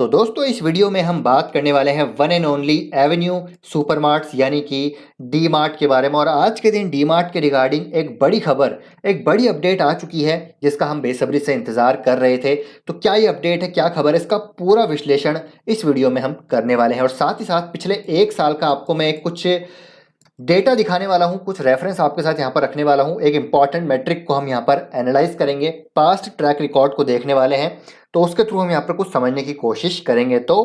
तो दोस्तों इस वीडियो में हम बात करने वाले हैं one and only Avenue Supermarts यानी कि डी मार्ट के बारे में। और आज के दिन डी मार्ट के रिगार्डिंग एक बड़ी खबर, एक बड़ी अपडेट आ चुकी है जिसका हम बेसब्री से इंतजार कर रहे थे। तो क्या ये अपडेट है, क्या खबर है, इसका पूरा विश्लेषण इस वीडियो में हम करने वाले हैं। और साथ ही साथ पिछले एक साल का आपको मैं कुछ डेटा दिखाने वाला हूं, कुछ रेफरेंस आपके साथ यहां पर रखने वाला हूं। एक इंपॉर्टेंट मैट्रिक को हम यहां पर एनालाइज करेंगे, पास्ट ट्रैक रिकॉर्ड को देखने वाले हैं। तो उसके थ्रू हम यहाँ पर कुछ समझने की कोशिश करेंगे। तो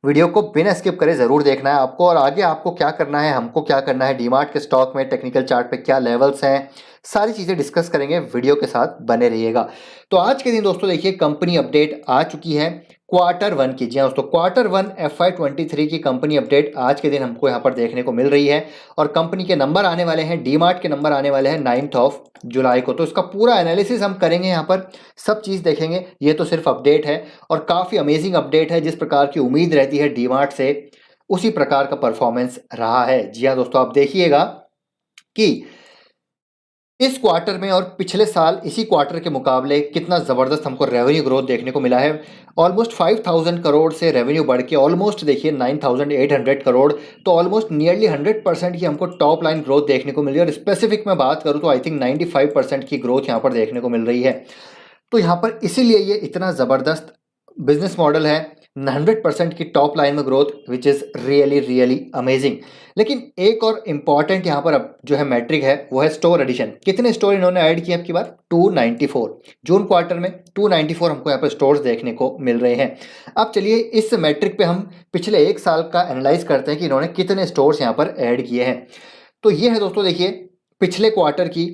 वीडियो को बिना स्किप करे जरूर देखना है आपको। और आगे आपको क्या करना है, हमको क्या करना है, डीमार्ट के स्टॉक में टेक्निकल चार्ट पे क्या लेवल्स हैं, सारी चीजें डिस्कस करेंगे। वीडियो के साथ बने रहिएगा। तो आज के दिन दोस्तों देखिए कंपनी अपडेट आ चुकी है क्वार्टर वन की। जी हाँ दोस्तों, क्वार्टर वन FY23 की कंपनी अपडेट आज के दिन हमको यहाँ पर देखने को मिल रही है। और कंपनी के नंबर आने वाले हैं, डीमार्ट के नंबर आने वाले हैं 9 जुलाई को। तो इसका पूरा एनालिसिस हम करेंगे, यहाँ पर सब चीज़ देखेंगे। ये तो सिर्फ अपडेट है और काफ़ी अमेजिंग अपडेट है। जिस प्रकार की उम्मीद रहती है डीमार्ट से, उसी प्रकार का परफॉर्मेंस रहा है। जी हाँ दोस्तों, आप देखिएगा कि इस क्वार्टर में और पिछले साल इसी क्वार्टर के मुकाबले कितना ज़बरदस्त हमको रेवेन्यू ग्रोथ देखने को मिला है। ऑलमोस्ट 5000 करोड़ से रेवेन्यू बढ़ के ऑलमोस्ट देखिए 9800 करोड़। तो ऑलमोस्ट नियरली 100% की हमको टॉप लाइन ग्रोथ देखने को मिली है। और स्पेसिफिक में बात करूँ तो आई थिंक 95% की ग्रोथ यहाँ पर देखने को मिल रही है। तो यहाँ पर इसीलिए ये इतना ज़बरदस्त बिजनेस मॉडल है, 100% की टॉप लाइन में growth, which is really really amazing. लेकिन एक और इम्पॉर्टेंट यहाँ पर अब जो है मैट्रिक है वो है स्टोर एडिशन। कितने स्टोर इन्होंने ऐड किए अब की बार? 294। जून क्वार्टर में 294 हमको यहाँ पर स्टोर्स देखने को मिल रहे हैं। अब चलिए इस मैट्रिक पे हम पिछले एक साल का एनालाइज करते हैं कि इन्होंने कितने स्टोर्स यहाँ पर ऐड किए हैं। तो ये है दोस्तों देखिए पिछले क्वार्टर की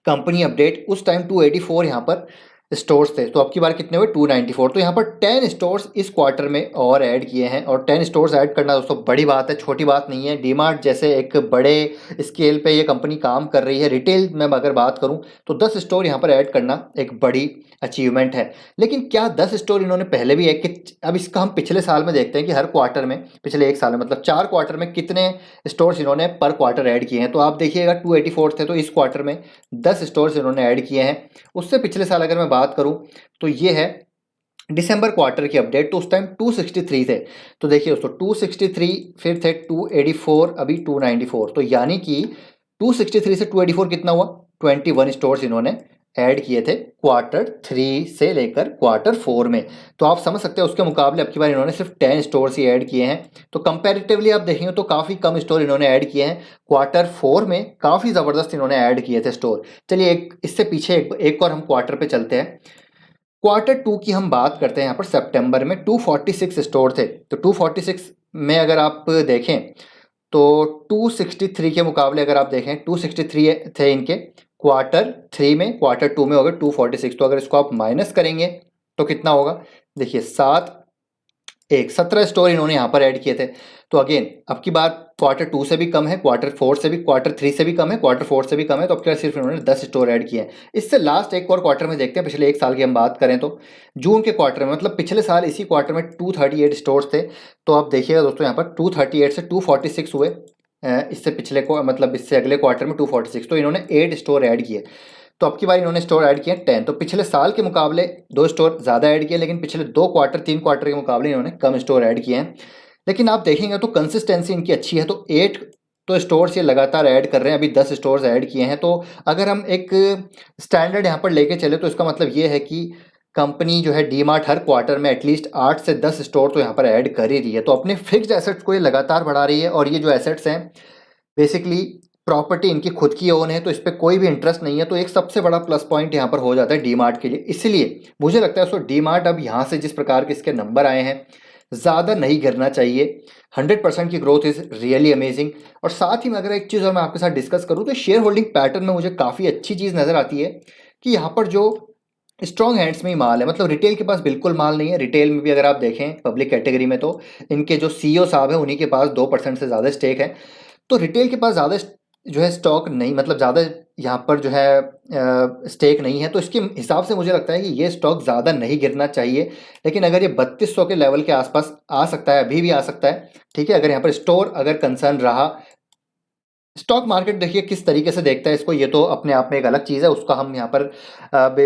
कंपनी अपडेट। उस टाइम 284 यहाँ पर स्टोर्स थे, तो अब की बार कितने हुए? 294। तो यहाँ पर 10 स्टोर्स इस क्वार्टर में और ऐड किए हैं। और 10 स्टोर्स ऐड करना दोस्तों बड़ी बात है, छोटी बात नहीं है। डीमार्ट जैसे एक बड़े स्केल पे ये कंपनी काम कर रही है। रिटेल में अगर बात करूं तो 10 स्टोर यहाँ पर ऐड करना एक बड़ी अचीवमेंट है। लेकिन क्या 10 स्टोर इन्होंने पहले भी एक, अब इसका हम पिछले साल में देखते हैं कि हर क्वार्टर में, पिछले एक साल में मतलब 4 क्वार्टर में कितने स्टोर्स इन्होंने पर क्वार्टर ऐड किए हैं। तो आप देखिएगा 284 थे, तो इस क्वार्टर में 10 स्टोर्स इन्होंने ऐड किए हैं। उससे पिछले साल अगर मैं बात करूं तो ये है दिसंबर क्वार्टर की अपडेट। तो उस टाइम 263 थे। तो देखिए दोस्तों 263, फिर थे 284, अभी 294। तो यानी कि 263 से 284 कितना हुआ? 21 स्टोर्स इन्होंने ऐड किए थे क्वार्टर 3 से लेकर क्वार्टर 4 में। तो आप समझ सकते हैं उसके मुकाबले अब की बार इन्होंने सिर्फ 10 स्टोर्स ही ऐड किए हैं। तो कंपैरेटिवली आप देखेंगे तो काफ़ी कम स्टोर इन्होंने ऐड किए हैं। क्वार्टर 4 में काफ़ी ज़बरदस्त इन्होंने ऐड किए थे स्टोर। चलिए एक इससे पीछे एक और हम क्वार्टर पे चलते हैं। क्वार्टर 2 की हम बात करते हैं। यहाँ पर सितंबर में 246 स्टोर थे। तो 246 में अगर आप देखें तो 263 के मुकाबले अगर आप देखें 263 थे इनके क्वार्टर 3 में, क्वार्टर 2 में हो गए 246। तो अगर इसको आप माइनस करेंगे तो कितना होगा? देखिए 17 स्टोर इन्होंने यहाँ पर ऐड किए थे। तो अगेन अब की बात क्वार्टर 2 से भी कम है, क्वार्टर 4 से भी, क्वार्टर 3 से भी कम है, क्वार्टर 4 से भी कम है। तो अब की बार सिर्फ इन्होंने 10 स्टोर ऐड किए हैं। इससे लास्ट एक और क्वार्टर में देखते हैं, पिछले एक साल की हम बात करें तो जून के क्वार्टर में, मतलब पिछले साल इसी क्वार्टर में 238 स्टोर्स थे। तो आप देखिएगा दोस्तों यहाँ पर 238 से 246 हुए। इससे पिछले को मतलब इससे अगले क्वार्टर में 246। तो इन्होंने 8 स्टोर ऐड किए। तो अब की बार इन्होंने स्टोर ऐड किए 10। तो पिछले साल के मुकाबले 2 स्टोर ज़्यादा ऐड किए, लेकिन पिछले 2 क्वार्टर 3 क्वार्टर के मुकाबले इन्होंने कम स्टोर ऐड किए हैं। लेकिन आप देखेंगे तो कंसिस्टेंसी इनकी अच्छी है। तो 8 तो स्टोर्स ये लगातार ऐड कर रहे हैं, अभी 10 स्टोर्स ऐड किए हैं। तो अगर हम एक स्टैंडर्ड यहाँ पर लेके चले तो इसका मतलब ये है कि कंपनी जो है डीमार्ट हर क्वार्टर में एटलीस्ट 8 से 10 स्टोर तो यहाँ पर ऐड कर ही रही है। तो अपने फिक्स्ड एसेट्स को ये लगातार बढ़ा रही है। और ये जो एसेट्स हैं बेसिकली प्रॉपर्टी इनकी खुद की ओन है, तो इस पर कोई भी इंटरेस्ट नहीं है। तो एक सबसे बड़ा प्लस पॉइंट यहाँ पर हो जाता है डीमार्ट के लिए। इसलिए मुझे लगता है दोस्तों डीमार्ट अब यहाँ से जिस प्रकार के इसके नंबर आए हैं ज़्यादा नहीं गिरना चाहिए। 100% की ग्रोथ इज़ रियली अमेजिंग। और साथ ही में अगर एक चीज़ और मैं आपके साथ डिस्कस करूँ तो शेयर होल्डिंग पैटर्न में मुझे काफ़ी अच्छी चीज़ नज़र आती है कि यहाँ पर जो स्ट्रॉन्ग हैंड्स में ही माल है, मतलब रिटेल के पास बिल्कुल माल नहीं है। रिटेल में भी अगर आप देखें पब्लिक कैटेगरी में तो इनके जो CEO साहब हैं उन्हीं के पास 2% से ज़्यादा स्टेक है। तो रिटेल के पास ज़्यादा जो है स्टॉक नहीं, मतलब ज़्यादा यहाँ पर जो है स्टेक नहीं है। तो इसके हिसाब से मुझे लगता है कि ये स्टॉक ज़्यादा नहीं गिरना चाहिए। लेकिन अगर ये 3200 के लेवल के आसपास आ सकता है, अभी भी आ सकता है, ठीक है। अगर यहाँ पर स्टोर अगर कंसर्न रहा, स्टॉक मार्केट देखिए किस तरीके से देखता है इसको, ये तो अपने आप में एक अलग चीज़ है, उसका हम यहाँ पर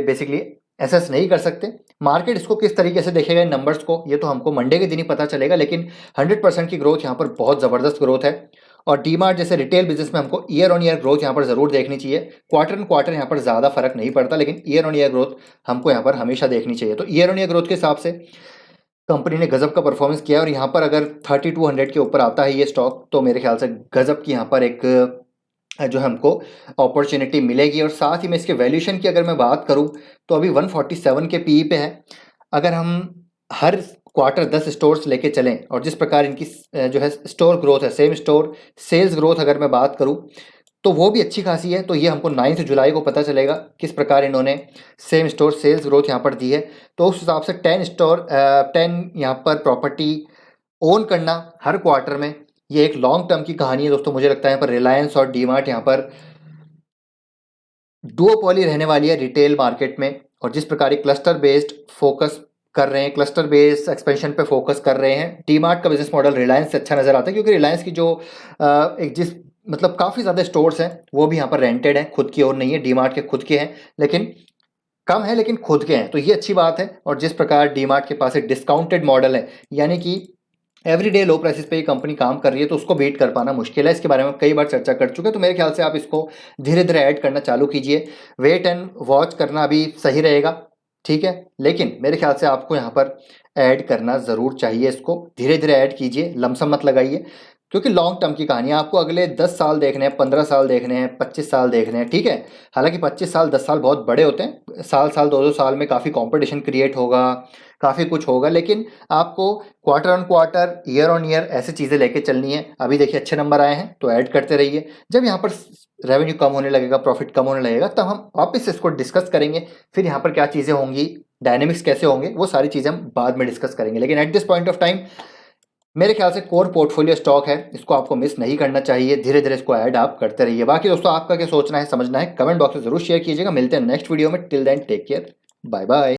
बेसिकली एसेस नहीं कर सकते। मार्केट इसको किस तरीके से देखेगा इन नंबर्स को, ये तो हमको मंडे के दिन ही पता चलेगा, लेकिन 100% की ग्रोथ यहाँ पर बहुत ज़बरदस्त ग्रोथ है। और डीमार्ट जैसे रिटेल बिजनेस में हमको ईयर ऑन ईयर ग्रोथ यहाँ पर ज़रूर देखनी चाहिए। क्वार्टर ऑन क्वार्टर यहाँ पर ज़्यादा फर्क नहीं पड़ता, लेकिन ईयर ऑन ईयर ग्रोथ हमको यहाँ पर हमेशा देखनी चाहिए। तो ईयर ऑन ईयर ग्रोथ के हिसाब से कंपनी ने गजब का परफॉर्मेंस किया, और यहाँ पर अगर 3200 के ऊपर आता है ये स्टॉक, तो मेरे ख्याल से गजब की यहाँ पर एक जो है हमको अपॉर्चुनिटी मिलेगी। और साथ ही में इसके वैल्यूएशन की अगर मैं बात करूं तो अभी 147 के पीई पे है। अगर हम हर क्वार्टर 10 स्टोर्स लेके चलें, और जिस प्रकार इनकी जो है स्टोर ग्रोथ है, सेम स्टोर सेल्स ग्रोथ अगर मैं बात करूं तो वो भी अच्छी खासी है। तो ये हमको 9 जुलाई को पता चलेगा किस प्रकार इन्होंने सेम स्टोर सेल्स ग्रोथ यहाँ पर दी है। तो उस हिसाब से 10 यहाँ पर प्रॉपर्टी ओन करना हर क्वार्टर में, ये एक लॉन्ग टर्म की कहानी है दोस्तों। मुझे लगता है यहाँ पर रिलायंस और डीमार्ट यहाँ पर डुओपोली रहने वाली है रिटेल मार्केट में। और जिस प्रकार ये क्लस्टर बेस्ड फोकस कर रहे हैं, क्लस्टर बेस्ड एक्सपेंशन पे फोकस कर रहे हैं, डीमार्ट का बिजनेस मॉडल रिलायंस से अच्छा नज़र आता है, क्योंकि रिलायंस की जो एक जिस मतलब काफ़ी ज़्यादा स्टोर्स हैं वो भी यहाँ पर रेंटेड हैं, खुद की और नहीं है। डीमार्ट के खुद के हैं, लेकिन कम है, लेकिन खुद के हैं, तो ये अच्छी बात है। और जिस प्रकार डीमार्ट के पास एक डिस्काउंटेड मॉडल है, यानी कि एवरीडे लो प्राइसेस पे ये कंपनी काम कर रही है, तो उसको बीट कर पाना मुश्किल है। इसके बारे में कई बार चर्चा कर चुके हैं, तो मेरे ख्याल से आप इसको धीरे धीरे ऐड करना चालू कीजिए। वेट एंड वॉच करना अभी सही रहेगा, ठीक है, लेकिन मेरे ख्याल से आपको यहाँ पर ऐड करना ज़रूर चाहिए। इसको धीरे धीरे ऐड कीजिए, लमसम मत लगाइए, क्योंकि लॉन्ग टर्म की कहानी है। आपको अगले 10 साल देखने हैं, 15 साल देखने हैं, 25 साल देखने हैं, ठीक है। हालांकि 25 साल 10 साल बहुत बड़े होते हैं, साल साल 2-2 साल में काफ़ी कंपटीशन क्रिएट होगा, काफ़ी कुछ होगा, लेकिन आपको quarter on quarter, year on year ऐसी चीज़ें लेके चलनी है। अभी देखिए अच्छे नंबर आए हैं तो ऐड करते रहिए। जब यहाँ पर रेवेन्यू कम होने लगेगा, प्रॉफिट कम होने लगेगा, तब हम वापस इसको डिस्कस करेंगे। फिर यहाँ पर क्या चीज़ें होंगी, डायनेमिक्स कैसे होंगे, वो सारी चीज़ें हम बाद में डिस्कस करेंगे। लेकिन at this point of time मेरे ख्याल से कोर पोर्टफोलियो स्टॉक है, इसको आपको मिस नहीं करना चाहिए। धीरे धीरे इसको ऐड आप करते रहिए। बाकी दोस्तों आपका क्या सोचना है, समझना है, कमेंट बॉक्स में जरूर शेयर कीजिएगा। मिलते हैं नेक्स्ट वीडियो में। Till then take care, bye bye.